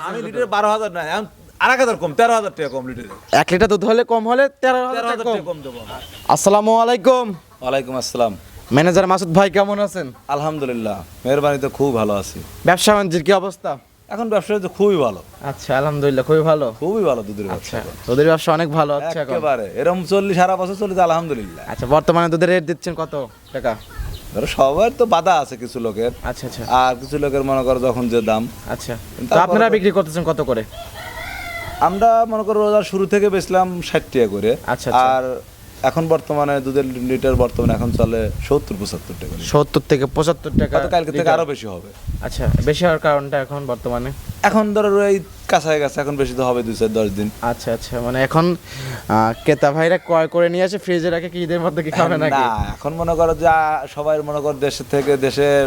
আমি লিটার 12,000 না, এখন 1,000 কম, 13,000 টাকা কম লিটারে। 1 লিটার দুধ হলে কম হলে 13,000 টাকা 13,000 কম। টাকা কম দেবো। আসসালামু আলাইকুম। ওয়ালাইকুম আসসালাম। ম্যানেজার মাসুদ ভাই কেমন আছেন? আলহামদুলিল্লাহ, মেহরবানিতে খুব ভালো আছি। ব্যবসা বাণিজ্যের কি অবস্থা? এখন ব্যবসা তো খুবই ভালো, আচ্ছা আলহামদুলিল্লাহ খুবই ভালো। খুবই ভালো দুধের আচ্ছা ব্যবসা। দুধের ব্যবসা অনেক ভালো হচ্ছে এখন। একেবারে এরকম চললি সারা বছর চলে যায় আলহামদুলিল্লাহ। আচ্ছা বর্তমানে দুধের রেট দিচ্ছেন কত টাকা? ধরো সবার তো বাধা আছে কিছু লোকের, আচ্ছা আচ্ছা আর কিছু লোকের মনে করো যখন যে দাম। আচ্ছা তো তারপরে আপনারা তো- বিক্রি করতেছেন কত করে? আমরা মনে করো রোজার শুরু থেকে বেচলাম 60 টাকা করে। আচ্ছা, আচ্ছা। আর এখন বর্তমানে দুধের লিটার বর্তমানে এখন চলে 70-75 টাকা করে। 70 থেকে 75 টাকা। হয়তো কালকে থেকে লিটার। আরো বেশি হবে। আচ্ছা বেশি হওয়ার কারণটা এখন বর্তমানে? এখন ধরো এই কাছায় গেছে, এখন বেশি তো হবে 2-10 দিন। আচ্ছা আচ্ছা মানে এখন ক্রেতা ভাইরা ক্রয় করে নিয়ে আসে ফ্রিজে রাখে কি ঈদের মধ্যে কি খাবে নাকি? না, এখন মনে করো যে সবাই মনে করো দেশের থেকে দেশের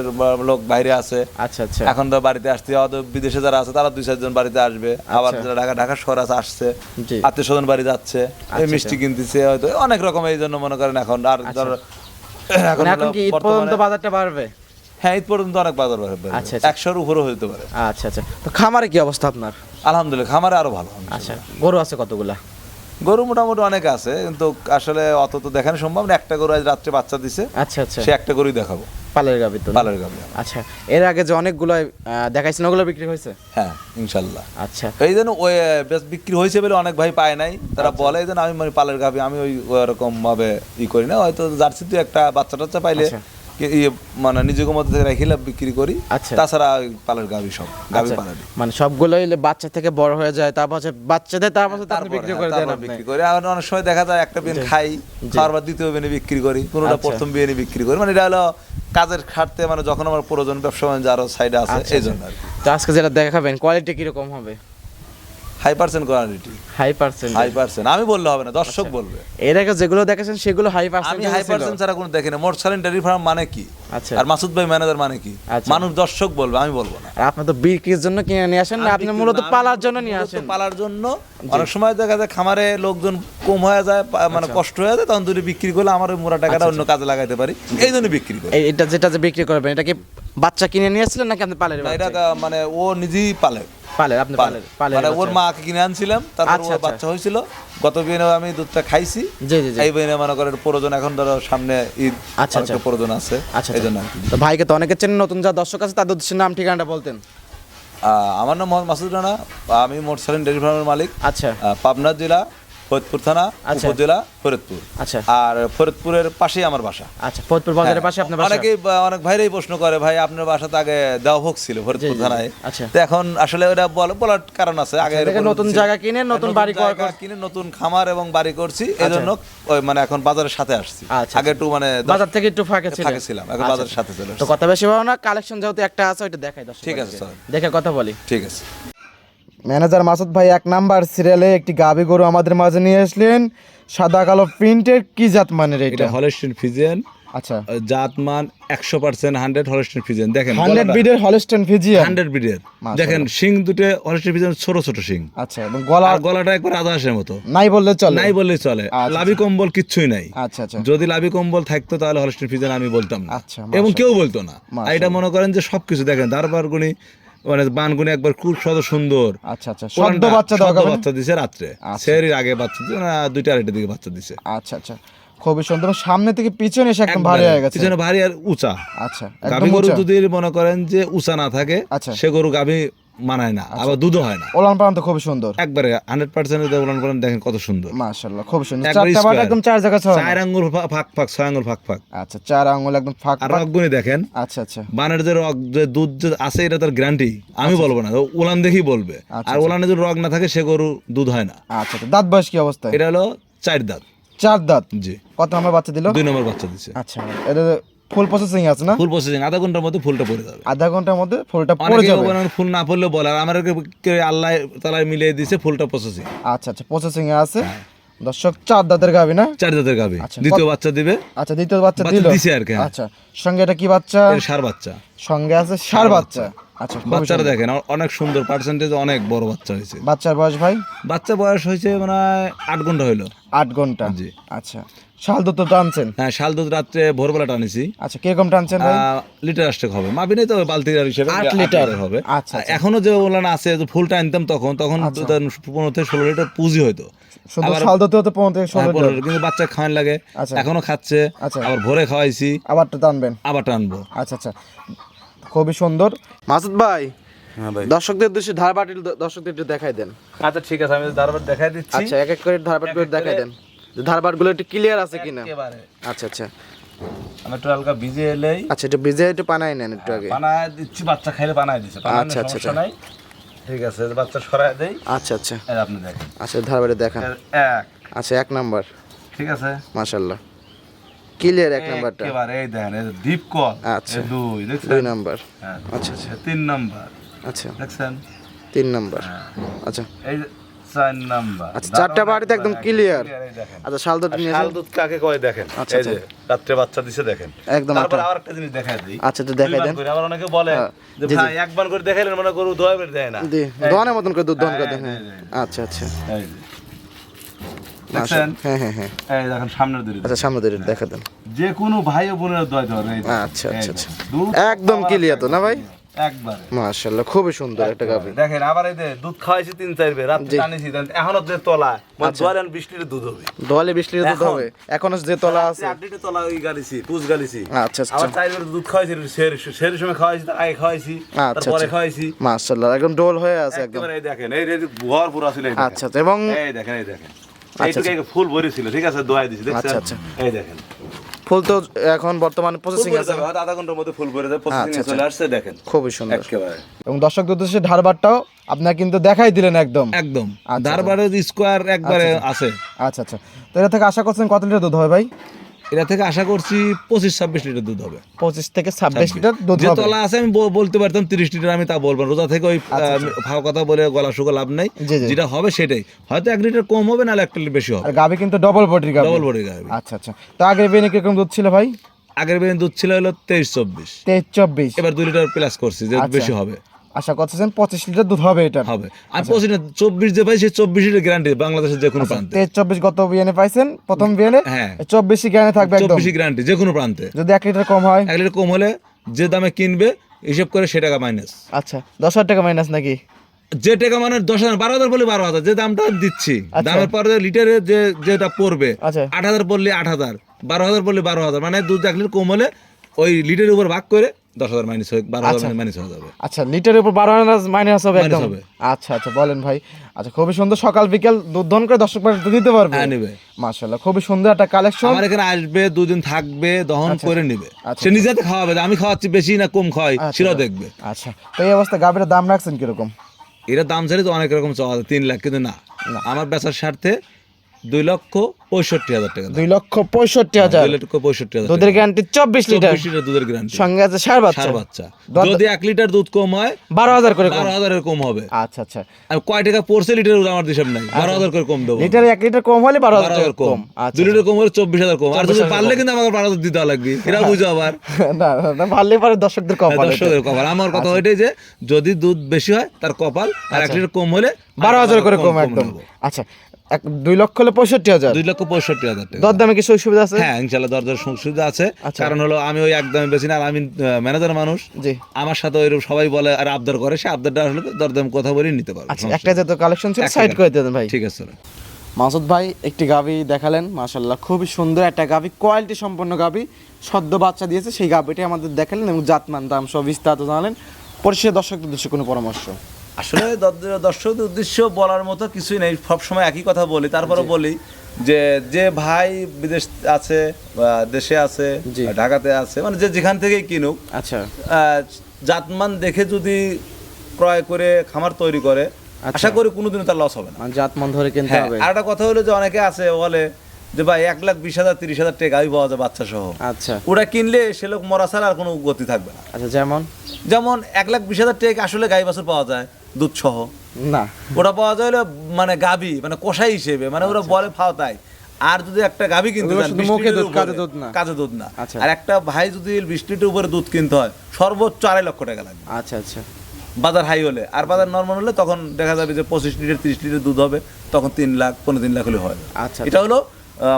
লোক বাইরে আছে। আচ্ছা আচ্ছা এখন তো বাড়িতে আসতে হয়তো বিদেশে যারা আছে তারা 2-4 জন বাড়িতে আসবে, আবার আচ্ছা। যারা ঢাকা শহর আছে আসছে, জি। আত্মীয় স্বজন বাড়ি যাচ্ছে, এই আচ্ছা, মিষ্টি আচ্ছা। কিনতেছে, হয়তো অনেক রকম এই জন্য মনে করেন এখন আর ধর মানে এখন কি ঈদ পর্যন্ত বাজারটা বাড়বে? হ্যাঁ, ঈদ পর্যন্ত অনেক বাজার বাড়বে, আচ্ছা, আচ্ছা। 100-র উপরে হতে পারে। আচ্ছা আচ্ছা তো খামারে কি অবস্থা আপনার? আলহামদুলিল্লাহ, খামারে আরো ভালো। আচ্ছা গরু আছে কতগুলা? গরু মোটামুটি অনেক আছে, কিন্তু আসলে অত তো দেখানো সম্ভব না। একটা গরু আজ রাত্রে বাচ্চা দিছে, আচ্ছা আচ্ছা সে একটা গরুই দেখাবো, পালের গাবি তো না? পালের গাভী। আচ্ছা এর আগে যে অনেকগুলো দেখাইছেন ওগুলো বিক্রি হয়েছে? হ্যাঁ ইনশাল্লাহ। আচ্ছা এই জন্য ওই বেশ বিক্রি হয়েছে বলে অনেক ভাই পায় নাই, তারা বলে এই জন্য আমি মানে পালের গাভী আমি ওরকম ভাবে করি না। হয়তো জার্সি তুই একটা বাচ্চা টাচ্চা পাইলে আচ্ছা। মানে নিজের মধ্যে থেকে রেখে বিক্রি করি। আচ্ছা। তাছাড়া ওই পালের গাভী সব গাভী আচ্ছা, পালারি মানে সবগুলোই বাচ্চা থেকে বড় হয়ে যায় তারপর হচ্ছে বাচ্চা দেয় তারপর হচ্ছে আপনি বিক্রি করে দেন আপনি? বিক্রি করি। আর অনেক সময় দেখা যায় একটা বিন খাই, খাওয়ার পর দ্বিতীয় বিনে বিক্রি করি, কোনোটা আচ্ছা। প্রথম বিয়ে বিক্রি করি। মানে এটা হলো কাজের খাটতে, মানে যখন আমার প্রয়োজন ব্যবসা বাণিজ্য আরো সাইডে আছে আচ্ছা, এই জন্য আর কি। তো আজকে যেটা দেখাবেন কোয়ালিটি কিরকম হবে? High percent quality, high percent? High percent আমি বললে হবে না, দর্শক বলবে। এর আগে যেগুলো দেখেছেন সেগুলো হাই পার্সেন্ট? আমি হাই পার্সেন্ট ছাড়া কোনো দেখি না। মোটসালিন ডেয়ারি ফার্ম মানে কি, আচ্ছা আর মাসুদ ভাই ম্যানেজার মানে কি, আচ্ছা। মানুষ দর্শক বলবে, আমি বলবো না। আর আপনি তো বিক্রির জন্য কিনে নিয়ে আসেন না, আপনি মূলত পালার জন্য নিয়ে মূলত আসেন? পালার জন্য। অনেক সময় দেখা যায় খামারে লোকজন কম হয়ে যায়, মানে আচ্ছা। কষ্ট হয়ে যায়, তখন দুটো বিক্রি করলে আমার ওই মোটা টাকাটা অন্য কাজে লাগাইতে পারি, এই জন্য বিক্রি করি। এটা যেটা যে বিক্রি করবেন এটা কি বাচ্চা কিনে নিয়ে আসছিলেন নাকি আপনি পালের? না, এটা মানে ও নিজেই পালে। পালের আপনি পালের পালের মানে ওর মাকে কিনে আনছিলাম, তারপর আচ্ছা, ওর আচ্ছা। বাচ্চা হয়েছিল। গত বিয়ে আমি দুধটা খাইছি, জি জি জি এই বিয়ে মনে করেন প্রয়োজন, এখন ধরো সামনে ঈদ, আচ্ছা, অনেকটা আচ্ছা। প্রয়োজন আছে, আচ্ছা এই জন্য আর কি। তো ভাইকে তো অনেকে চেনেন, নতুন যা দর্শক আছে তাদের উদ্দেশ্যে নাম ঠিকানাটা বলতেন। আমার নাম মোহাম্মদ মাসুদ রানা, আমি মোটসালিন ডেয়ারি ফার্মের মালিক। আচ্ছা পাবনা জেলা, ফরিদপুর থানা, আচ্ছা। উপজেলা ফরিদপুর। আচ্ছা আর ফরিদপুরের পাশেই আমার বাসা। আচ্ছা ফরিদপুর বাজারের পাশে আপনার বাসা? অনেকেই অনেক ভাইরাই প্রশ্ন করে, ভাই আপনার বাসাতে আগে দেওয়া হোক ছিল ফরিদপুর জি, জি। থানায়। আচ্ছা। তো এখন আসলে ওটা বলার কারণ আছে, আগে দেখে এরকম নতুন ছিল। জায়গা কিনে নতুন বাড়ি করা জায়গা কিনে নতুন খামার এবং বাড়ি করছি, এই জন্য ওই মানে এখন বাজারের সাথে আসছি। আচ্ছা, আগে একটু মানে বাজার থেকে একটু ফাঁকে ছিল? ফাঁকে ছিলাম, এখন আচ্ছা, বাজারের সাথে চলে তো আসছি। কথা বেশি ভালো না, কালেকশন যেহেতু একটা আছে ওইটা দেখাই দর্শক ঠিক আছে, স্যার। দেখে কথা বলি। ঠিক আছে। ম্যানেজার মাসুদ ভাই 1 নাম্বার সিরিয়ালে একটি গাভী গরু আমাদের মাঝে নিয়ে আসলেন, সাদা কালো প্রিন্টের, কি জাত মানের এটা এটা? হলস্টিন ফ্রিজিয়ান, আচ্ছা জাতমান 100% 100 হলস্টিন ফ্রিজিয়ান। দেখেন 100 বিডের হলস্টেইন ফ্রিজিয়ান? 100 বিডের। মাশাআল্লাহ। দেখেন শিং দুটো হলস্টিন ফ্রিজিয়ান, ছোট ছোট শিং। আচ্ছা এবং গলা আর গলাটা একবার আদাসের মতো, নাই বললে চলে? নাই বললেই চলে। আচ্ছা, লাভি কম্বল কিচ্ছুই নাই। আচ্ছা আচ্ছা যদি লাভি কম্বল থাকতো তাহলে হলস্টিন ফ্রিজিয়ান আমি বলতাম না, আচ্ছা, এবং মাশাআল্লাহ। কেউ বলতো না। আর মাশাআল্লাহ। এটা মনে করেন যে সবকিছু দেখেন, দারবারগুনি মানে বানগুনি একবার খুব সুন্দর। আচ্ছা আচ্ছা সদ্য ওলানটা বাচ্চা দেওয়া সদ্য গাভী? বাচ্চা দিছে রাত্রে, আচ্ছা। সেরির আগে বাচ্চা দিছে না, 2টা 2:30 দিকে বাচ্চা দিছে। আচ্ছা আচ্ছা খুবই সুন্দর, সামনে থেকে পিছনে এসে একদম ভারী হয়ে গেছে। পিছনে ভারী আর উঁচা। আচ্ছা গাভী একদম গরু উঁচা। যদি মনে করেন যে উঁচা না থাকে, আচ্ছা। সে গরু গাভী মানায় না, আবার দুধও হয় না। ওলান পালান তো খুবই সুন্দর, একবারে 100% যদি উলান পালান দেখেন কত সুন্দর, মাশাআল্লাহ খুব সুন্দর। একবারে চারটা বাট square। একদম চার জায়গা ছড়ানো। 4 আঙ্গুল ফাঁক ফাঁক, 6 আঙ্গুল ফাঁক ফাঁক। আচ্ছা 4 আঙ্গুল একদম ফাঁক আর ফাঁক। রগগুনি দেখেন, আচ্ছা আচ্ছা বানের যে রগ, যে দুধ যে আছে, এটা তার গ্যারান্টি আমি বলবো না, উলান দেখেই বলবে। আচ্ছা, আর উলানে যদি রগ না থাকে সে গরু দুধ হয় না। আচ্ছা আচ্ছা দাঁত বয়স কি অবস্থা? এটা হলো 4 দাঁত। 4 দাঁত। জি। কত নম্বর বাচ্চা দিল? 2 নম্বর বাচ্চা দিছে। আচ্ছা এটা ফুল প্রসেসিং আছে না? ফুল প্রসেসিং, আধা ঘন্টার মধ্যে ফুলটা পড়ে যাবে। আধা ঘন্টার মধ্যে ফুলটা পড়ে অনেকে যাবে? বলেন ফুল না পড়লে বলে, আর আমার আল্লাহ তাআলা মিলিয়ে দিয়েছে ফুলটা প্রসেসিং। আচ্ছা আচ্ছা প্রসেসিং এ আছে। দর্শক 4 দাঁতের গাভী না? 4 দাঁতের গাভী, আচ্ছা, দ্বিতীয় বাচ্চা দিবে। আচ্ছা দ্বিতীয় বাচ্চা বাচ্চা দিল? দিছে আর কি, হ্যাঁ। আচ্ছা সঙ্গে এটা কি বাচ্চা? এর ষাঁড় বাচ্চা। সঙ্গে আছে ষাঁড় বাচ্চা। আচ্ছা, খুবই বাচ্চারা সুন্দর। দেখেন অনেক সুন্দর পার্সেন্টেজ, অনেক বড় বাচ্চা হয়েছে। বাচ্চার বয়স ভাই? বাচ্চা বয়স হয়েছে মানে 8 ঘন্টা হইলো। 8 ঘন্টা। জি। আচ্ছা, শাল দুধ তো টানছেন? হ্যাঁ, শাল দুধ রাত্রে ভোরবেলা টানেছি। আচ্ছা, কিরকম টানছেন ভাই? লিটার আসতে হবে, মাপি নেই তো বালতির হিসেবে 8 8 লিটার হবে। আচ্ছা, আচ্ছা। এখনো যে ওলান আছে, ফুল টানতাম তখন 15 থেকে 16 লিটার পুঁজি হয়তো। শুধু শাল দুধ তো 15 থেকে 16 লিটার। কিন্তু বাচ্চা খাওয়ান লাগে, আচ্ছা। এখনো খাচ্ছে। আচ্ছা। আবার ভোরে খাওয়াইছি, আবার তো টানবেন? আবার টানবো। আচ্ছা আচ্ছা, খুবই সুন্দর। মাসুদ ভাই, হ্যাঁ ভাই। দর্শকদের উদ্দেশ্যে ধারবাটি দর্শকদের একটু দেখাই দেন। আচ্ছা ঠিক আছে, আমি ধারবার দেখাই দিচ্ছি। আচ্ছা, এক এক করে ধারবাটগুলো দেখাই দেন, যে ধারবাটগুলো একটু ক্লিয়ার আছে কিনা। একেবারে আচ্ছা আচ্ছা আমি একটু হালকা ভিজে এলেই আচ্ছা, একটু ভিজে একটু পানাই নেন একটু আগে। বানায় দিচ্ছি, বাচ্চা খাইলে বানায় দিচ্ছে, বানানোর আচ্ছা, আচ্ছা, সমস্যা নাই। ঠিক আছে, বাচ্চা সরায় দেই। আচ্ছা আচ্ছা এই আপনি দেখেন, আচ্ছা, ধারবাটি দেখান। এক, আচ্ছা, 1 নাম্বার, ঠিক আছে, মাশাআল্লাহ ক্লিয়ার 1 নাম্বারটা। একেবারে এই দেখেন, এই ডিপ কল। আচ্ছা। 2 দেখছেন? 2 নাম্বার। হ্যাঁ, আচ্ছা আচ্ছা 3 নাম্বার আচ্ছা, দেখছেন? 3 নাম্বার। আচ্ছা এই 4 নাম্বার। আচ্ছা, 4টা বাড়িতে একদম ক্লিয়ার। এই দেখেন। আচ্ছা, শাল দুধ নিয়ে শাল দুধ কাকে কয় দেখেন, আচ্ছা, এই যে রাত্রে বাচ্চা দিছে দেখেন। একদম তারপর আচ্ছা। আবার একটা জিনিস দেখাই দিই। আচ্ছা, তো দেখাই দেন। আবার অনেকে বলে হ্যাঁ, যে জি, জি। ভাই একবার করে দেখাইলেন মনে করু দোয়া করে দেয় না। দি দোয়ানের মতন করে দুধ দহন করে দেন। হ্যাঁ, হ্যাঁ। হ্যাঁ, আচ্ছা আচ্ছা এই যে। দেখছেন? হ্যাঁ হ্যাঁ হ্যাঁ। এই দেখেন সামনের দিকে। আচ্ছা, সামনে ধরে দেখা দেন। যে কোনো ভাই ও বোনের দোয়া ধরে এই যে। আচ্ছা এই আচ্ছা যে। আচ্ছা, দুধ একদম ক্লিয়ার তো না ভাই? একবার মাশাআল্লাহ, খুবই সুন্দর একটা গাভী। দেখেন, আবার এই যে দুধ খাওয়াইছি 3-4 বের, রাত্রে জি। টানিছি, এখনো যে তলা মানে 20 লিটার দুধ হবে। দোয়ালে 20 লিটার দুধ এখন? হবে এখনো যে তলা আছে। 8 লিটার তলা ওই গালিছি, পুজ গালিছি। আচ্ছা আচ্ছা আবার 4 বের দুধ খাওয়াইছি, সের সময় খাওয়াইছি, তার আগে খাওয়াইছি, আচ্ছা, তারপরে আচ্ছা। খাওয়াইছি। মাশাআল্লাহ, একদম ডোল হয়ে আছে একদম। একেবারে এই দেখেন, এই যে ভর পুরা ছিল এই দেখেন। আচ্ছা আচ্ছা, এবং এই দেখেন, এই দেখেন। এইটুকু ফুল ভরে ছিল, ঠিক আছে, দোয়াই দিছি, দেখছেন? আচ্ছা, আচ্ছা। এই দেখেন। ফুল তো এখন বর্তমানে প্রসেসিং আছে। হয়তো আধা ঘন্টার মধ্যে ফুল ভরে যাবে, প্রসেসিং আচ্ছা, এ চলে আসছে দেখেন। খুবই সুন্দর। একেবারে এবং দর্শকদের উদ্দেশ্যে ধারবাটটাও আপনারা কিন্তু দেখাই দিলেন একদম। একদম আচ্ছা। ধারবারের স্কোয়ার একবারে আছে। আচ্ছা আচ্ছা, তো এটা থেকে আশা করছেন কত লিটার দুধ হবে ভাই? এটা থেকে আশা করছি 25-26 লিটার দুধ হবে। 25 থেকে 26 লিটার দুধ যে হবে। তলা আছে আমি বলতে পারতাম 30 লিটার, আমি তা বলবো না। রোজা থেকে ওই ফাও কথা বলে গলা শুকো লাভ নাই। জি, জি। যেটা হবে সেটাই, হয়তো 1 লিটার কম হবে, নাহলে 1 লিটার বেশি হবে। আর গাভী কিন্তু ডবল বডির গাভী। ডবল বডি গাবি। আচ্ছা আচ্ছা, তো আগের বেনে কিরকম দুধ ছিল ভাই? আগের বেদিন দুধ ছিল হলো 23-24, 23-24। এবার 2 লিটার প্লাস করছি, যে আচ্ছা। বেশি হবে। আশা করছেন 25 লিটার দুধ হবে এটা। হবে। আর 24 যে পাই, সে 24 লিটার গ্যারান্টি বাংলাদেশের যে কোনো প্রান্তে। 23-24 গত বিয়ানে পাইছেন প্রথম বিয়ানে। হ্যাঁ। 24 গ্যারান্টি থাকবে একদম। 24 গ্যারান্টি যে কোনো প্রান্তে। যদি 1 লিটার কম হয়? 1 লিটার কম হলে যে দামে কিনবে হিসেব করে সে টাকা মাইনাস। আচ্ছা, 10,000 টাকা মাইনাস নাকি? যে টাকা মানে 10,000, 12,000 বলে 12,000, যে দামটা দিচ্ছি, দামের পরে লিটারে যেটা পড়বে, আচ্ছা। 8,000 পড়লে 8,000, 12,000 পড়লে 12,000, মানে দুধ 1 লিটার কম হলে ওই লিটারের উপর ভাগ করে 10,000 মাইনাস হয়ে 12,000 মাইনাস হয়ে যাবে। আচ্ছা, লিটারের উপর 12 মাইনাস হবে মাইনাস একদম। হবে। আচ্ছা আচ্ছা, বলেন ভাই। আচ্ছা, খুবই সুন্দর, সকাল বিকেল দুধ দহন করে দর্শক পার্টি দিতে পারবে। হ্যাঁ, নিবে। মাশাআল্লাহ, খুবই সুন্দর একটা কালেকশন। আমার এখানে আসবে, 2 দিন থাকবে, দহন করে নিবে। আচ্ছা। সে নিজেতে খাওয়াবে, আমি খাওয়াচ্ছি বেশি না কম খাওয়াই সেটাও দেখবে। আচ্ছা, তো এই অবস্থা গাভীর দাম রাখছেন কিরকম? এরা দাম ছাড়ি তো অনেক রকম চাওয়া 3 লাখ, কিন্তু না, আমার বেচার স্বার্থে 2,65,000 টাকা। 2,65,000। 2,65,000 দুধের গ্যারান্টি 24 লিটার, 24 লিটার দুধের গ্যারান্টি, সঙ্গে আছে ষাঁড় বাচ্চা। ষাঁড় বাচ্চা। যদি 1 লিটার দুধ কম হয় 12,000 করে কম। 12,000 এর কম হবে। আচ্ছা আচ্ছা, আর কয় টাকা পড়ছে লিটার আমার হিসাব নাই, 12,000 করে কম দেবো। লিটারে 1 লিটার কম হলে 12,000 12,000 টাকা কম। আচ্ছা, 2 লিটার কম হলে 24,000 কম। আর যদি 24,000 পারলে কিন্তু আমাকে 12,000 দিতে লাগবে, এরা বুঝো আবার। না না, ভালো পারে দর্শকদের কম পারে। দর্শকের কপাল। আমার কথা ওইটাই যে যদি দুধ বেশি হয় তার কপাল, আর 1 লিটার কম হলে 12,000 করে কম একদম। আচ্ছা, 2 লক্ষ হলে 65,000। 2,65,000 টাকা। দরদামে কি সুযোগ সুবিধা আছে? হ্যাঁ, ইনশাআল্লাহ দরদার সুবিধা আছে। আচ্ছা। কারণ হলো আমি ওই একদমই বেশি না, আর আমি ম্যানেজার মানুষ। জি। আমার সাথে ওইরকম সবাই বলে আর আবদার করে, সে আবদারটা আসলে দরদাম কথা বলে নিতে পারবে। আচ্ছা, একটা যেহেতু কালেকশন ছিল একটা সাইড করে দেন ভাই। ঠিক আছে। মাসুদ ভাই একটি গাভী দেখালেন, মাশাআল্লাহ খুবই সুন্দর একটা গাভী, কোয়ালিটি সম্পন্ন গাভী, সদ্য বাচ্চা দিয়েছে, সেই গাভীটি আমাদের দেখালেন এবং জাতমান দাম সব বিস্তারিত জানালেন। পরিশেষে দর্শকদের উদ্দেশ্যে কোনো পরামর্শ? আসলে দর্শকদের উদ্দেশ্য বলার মতো কিছুই নেই, সবসময় একই কথা বলি, তারপরে বলি যে যে ভাই বিদেশ আছে বা দেশে আছে, জি। ঢাকাতে আছে, মানে যে যেখান থেকেই কিনুক, আচ্ছা জাতমান দেখে যদি ক্রয় করে খামার তৈরি করে, আশা করি কোনোদিনও তার লস হবে না। মানে জাতমান ধরে কিনতে হ্যাঁ, হবে। আর একটা কথা হলো যে অনেকে আছে বলে যে ভাই 1,20,000 30,000 টাকা গাভী পাওয়া যায় বাচ্চা সহ, আচ্ছা ওটা কিনলে সে লোক মরা ছাড়া আর কোনো গতি থাকবে না। আচ্ছা, যেমন 1,20,000 টাকা আসলে গাই বাছুর পাওয়া যায় দুধ সহ, না ওটা পাওয়া যায় হলো মানে গাভী, মানে কষাই হিসেবে, মানে ওরা বলে ফাও তাই। আর যদি একটা গাভী কিনতে ওগুলো চান শুধু 20 মুখে লিটারের দুধ, কাজে উপরে, দুধ না। কাজে দুধ না। আচ্ছা। আর একটা ভাই যদি 20 লিটার উপরে দুধ কিনতে হয় সর্বোচ্চ 2.5 লক্ষ টাকা লাগবে। আচ্ছা আচ্ছা, বাজার হাই হলে, আর বাজার নর্মাল হলে তখন দেখা যাবে যে 25 লিটার 30 লিটার দুধ হবে, তখন 3 লাখ 3 লাখ হলে হয়। আচ্ছা, এটা হলো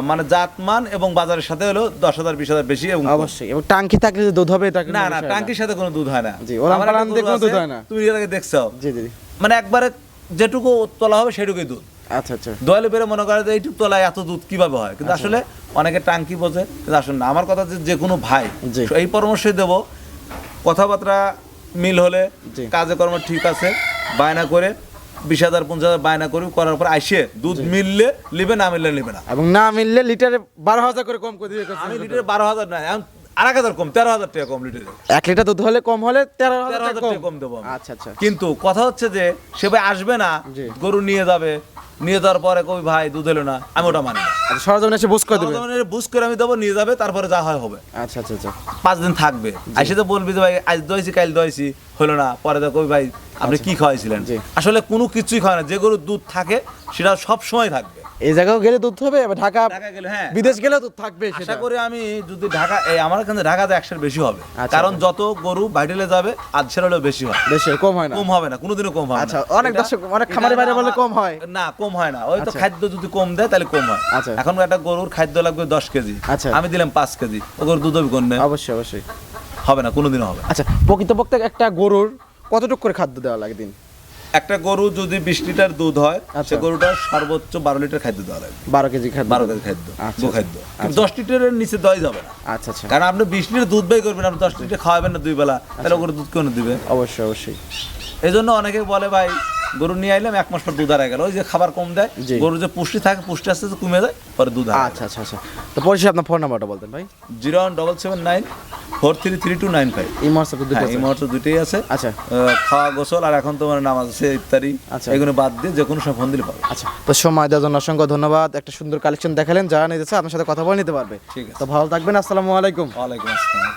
মানে জাতমান এবং বাজারের সাথে হলো 10,000 20,000 বেশি এবং অবশ্যই। এবং টাঙ্কি থাকলে যে দুধ হবে এটা না না টাঙ্কির সাথে কোনো দুধ হয় না। জি, ওলান আমার একটা পালান দিয়ে গরু কোনো দুধ আছে, হয় না। তুমি এর আগে দেখছো, জি জি। মানে একবারে যেটুকু তোলা হবে সেটুকুই দুধ। আচ্ছা আচ্ছা। দোয়ালে বেড়ে মনে করে যে এইটুকু তলায় এত দুধ কিভাবে হয়, কিন্তু আসলে অনেকে টাঙ্কি বোঝে, কিন্তু আসলে না। আমার কথা যে কোনো ভাই জি। এই পরামর্শই দেব, কথাবার্তা মিল হলে, জি। কাজে কর্ম ঠিক আছে, বায়না করে 20,000 50,000 বায়না করে করার পর আইসে দুধ মিললে লিবে, না মিললে লিবে না। এবং না মিললে লিটারে 12,000 করে কম করে দিবে। আমি লিটারে 12,000 না, আমি 1,000 কম, 13,000 টাকা কম লিটারে। 1 লিটার দুধ হলে কম হলে 13,000 13,000 টাকা টাকা কম দেবো আমি। আচ্ছা আচ্ছা। কিন্তু কথা হচ্ছে যে সে ভাই আসবে না, জি। গরু নিয়ে যাবে, নিয়ে যাওয়ার পরে কই ভাই দুধ এলো না, আমি ওটা মানি না। আচ্ছা, সরজমিনে এসে বুঝ করে দেবে। বুঝ করে আমি দেবো, নিয়ে যাবে, তারপরে যা হয় হবে। আচ্ছা আচ্ছা আচ্ছা। 5 দিন থাকবে, এসে তো বলবি যে ভাই আজ দইছি কাল দইছি হলো না, পরে দেখো ভাই আপনি কি খাওয়াইছিলেন। জি। আসলে কোনো কিছুই খায় না, যে গরুর দুধ থাকে সেটা সব সময় থাকবে। এই জায়গাও গেলে দুধ হবে, আবার ঢাকা ঢাকা গেলে হ্যাঁ, বিদেশ গেলে দুধ থাকবে আশা সেটা। করি আমি যদি ঢাকা আমার এখানে ঢাকাতে 100 বেশি হবে, আচ্ছা, কারণ যত গরু বাইরেলে যাবে আজশের হলেও বেশি হয়, বেশি কম হয় না। কম হবে না, কোনোদিনও কম হবে না। আচ্ছা, অনেক এটা- দর্শক অনেক এটা খামারি বাইরে না বলে কম হয়। না, কম হয় না, ওই তো আচ্ছা। খাদ্য যদি কম দেয় তাহলে কম হয়। আচ্ছা। এখন একটা গরুর খাদ্য লাগবে 10 কেজি, আচ্ছা। আমি দিলাম 5 কেজি, ও গরুর দুধ হবে কোনে? অবশ্যই অবশ্যই। হবে না, কোনোদিনও হবে না। আচ্ছা, প্রকৃতপক্ষে একটা গরুর কতটুকু করে খাদ্য দেওয়া লাগে দিন? একটা গরু যদি 20 লিটার দুধ হয়, আচ্ছা। সে গরুটার সর্বোচ্চ 12 লিটার খাদ্য দেওয়া লাগবে। 12 কেজি খাদ্য। 12 কেজি খাদ্য, আচ্ছা, গোখাদ্য। কিন্তু 10 লিটারের নিচে দেওয়াই যাবে না, আচ্ছা আচ্ছা। কারণ আপনি 20 লিটার দুধ বাই করবেন, আপনি 10 লিটার খাওয়াবেন না 2 বেলা, তাহলে ও গরু দুধ কেন দিবে? অবশ্যই অবশ্যই। এই জন্য অনেকে বলে ভাই গরু নিয়ে আইলাম 1 মাস পর দুধ হারায় গেল, ওই যে খাবার কম দেয়, জি। গরু যে পুষ্টি থাকে, পুষ্টি আস্তে আস্তে কমে যায়, পরে দুধ হারায়। আচ্ছা আচ্ছা আচ্ছা। তো পরিশেষে আপনার ফোন নাম্বারটা বলতেন ভাই। 01779 433295। এই হোয়াটসঅ্যাপে দুটো হ্যাঁ, আছে। এই মুহূর্তে দুটোই আছে। আচ্ছা খাওয়া গোসল আর এখন তোমার নামাজ আছে ইফতারি, আচ্ছা। এগুলো বাদ দিয়ে যে কোনো সময় ফোন দিলে পাবে। আচ্ছা। তো সময় দেওয়ার জন্য অসংখ্য ধন্যবাদ। একটা সুন্দর কালেকশন দেখালেন, যারা নিতেছে আপনার সাথে কথা বলে নিতে পারবে। ঠিক আছে। তো ভালো থাকবেন, আসসালামু আলাইকুম। ওয়ালাইকুম আসসালাম।